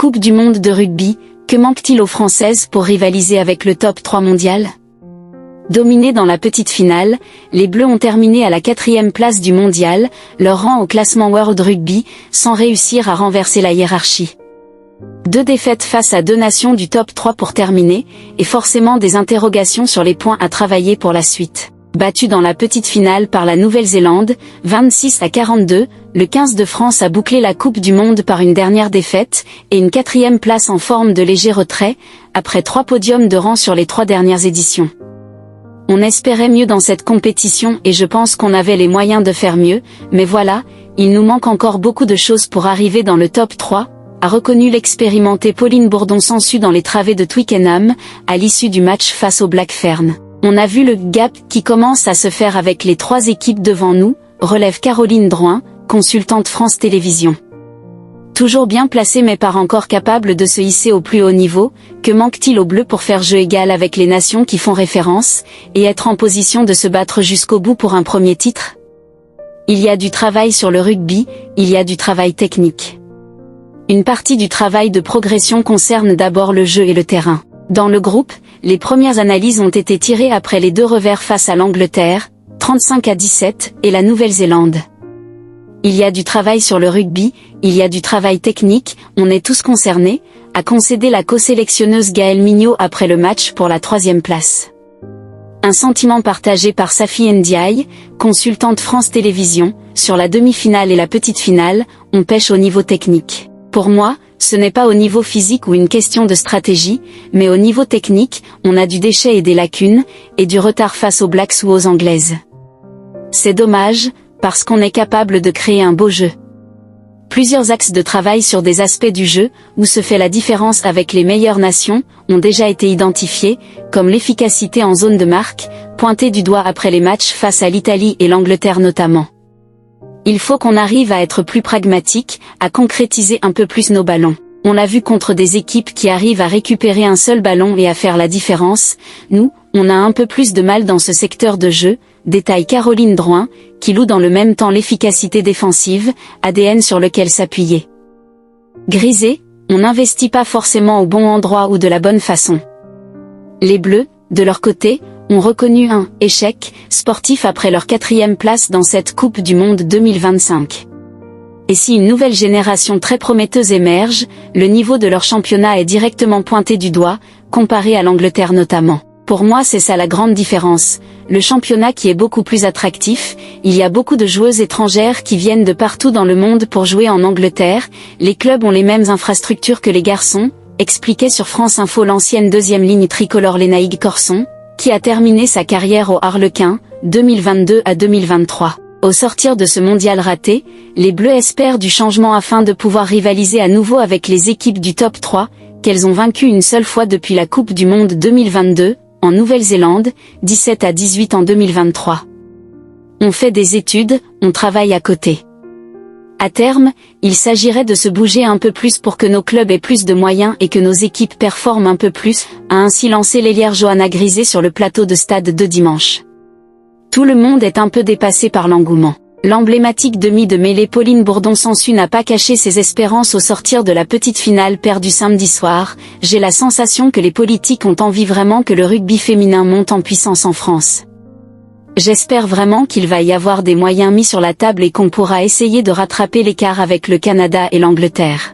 Coupe du monde de rugby, que manque-t-il aux Françaises pour rivaliser avec le top 3 mondial? Dominés dans la petite finale, les Bleus ont terminé à la 4e place du mondial, leur rang au classement World Rugby, sans réussir à renverser la hiérarchie. 2 défaites face à 2 nations du top 3 pour terminer, et forcément des interrogations sur les points à travailler pour la suite. Battu dans la petite finale par la Nouvelle-Zélande, 26-42, le 15 de France a bouclé la Coupe du Monde par une dernière défaite, et une 4e place en forme de léger retrait, après 3 podiums de rang sur les 3 dernières éditions. On espérait mieux dans cette compétition et je pense qu'on avait les moyens de faire mieux, mais voilà, il nous manque encore beaucoup de choses pour arriver dans le top 3, a reconnu l'expérimentée Pauline Bourdon-Sansu dans les travées de Twickenham, à l'issue du match face aux Black Ferns. On a vu le gap qui commence à se faire avec les 3 équipes devant nous, relève Caroline Drouin, consultante France Télévisions. Toujours bien placé mais pas encore capable de se hisser au plus haut niveau, que manque-t-il aux Bleus pour faire jeu égal avec les nations qui font référence, et être en position de se battre jusqu'au bout pour un premier titre? Il y a du travail sur le rugby, il y a du travail technique. Une partie du travail de progression concerne d'abord le jeu et le terrain. Dans le groupe, les premières analyses ont été tirées après les 2 revers face à l'Angleterre, 35-17, et la Nouvelle-Zélande. Il y a du travail sur le rugby, il y a du travail technique, on est tous concernés, a concédé la co-sélectionneuse Gaëlle Mignot après le match pour la 3e place. Un sentiment partagé par Safi Ndiaye, consultante France Télévisions, sur la demi-finale et la petite finale, on pêche au niveau technique. Pour moi, ce n'est pas au niveau physique ou une question de stratégie, mais au niveau technique, on a du déchet et des lacunes, et du retard face aux Blacks ou aux Anglaises. C'est dommage, parce qu'on est capable de créer un beau jeu. Plusieurs axes de travail sur des aspects du jeu, où se fait la différence avec les meilleures nations, ont déjà été identifiés, comme l'efficacité en zone de marque, pointée du doigt après les matchs face à l'Italie et l'Angleterre notamment. Il faut qu'on arrive à être plus pragmatique, à concrétiser un peu plus nos ballons. On l'a vu contre des équipes qui arrivent à récupérer un seul ballon et à faire la différence. Nous, on a un peu plus de mal dans ce secteur de jeu, détaille Caroline Drouin, qui loue dans le même temps l'efficacité défensive, ADN sur lequel s'appuyer. Grisé, on n'investit pas forcément au bon endroit ou de la bonne façon. Les Bleus, de leur côté, ont reconnu un « échec » sportif après leur 4e place dans cette Coupe du Monde 2025. Et si une nouvelle génération très prometteuse émerge, le niveau de leur championnat est directement pointé du doigt, comparé à l'Angleterre notamment. Pour moi c'est ça la grande différence, le championnat qui est beaucoup plus attractif, il y a beaucoup de joueuses étrangères qui viennent de partout dans le monde pour jouer en Angleterre, les clubs ont les mêmes infrastructures que les garçons, expliquait sur France Info l'ancienne 2e ligne tricolore Lénaïque Corson, qui a terminé sa carrière au Harlequin, 2022 à 2023. Au sortir de ce mondial raté, les Bleus espèrent du changement afin de pouvoir rivaliser à nouveau avec les équipes du top 3, qu'elles ont vaincues une seule fois depuis la Coupe du Monde 2022, en Nouvelle-Zélande, 17-18 en 2023. On fait des études, on travaille à côté. À terme, il s'agirait de se bouger un peu plus pour que nos clubs aient plus de moyens et que nos équipes performent un peu plus, a ainsi lancé l'ailière Johanna Grisé sur le plateau de Stade de dimanche. Tout le monde est un peu dépassé par l'engouement. L'emblématique demi de mêlée Pauline Bourdon-Sansu n'a pas caché ses espérances au sortir de la petite finale perdue samedi soir. J'ai la sensation que les politiques ont envie vraiment que le rugby féminin monte en puissance en France. J'espère vraiment qu'il va y avoir des moyens mis sur la table et qu'on pourra essayer de rattraper l'écart avec le Canada et l'Angleterre.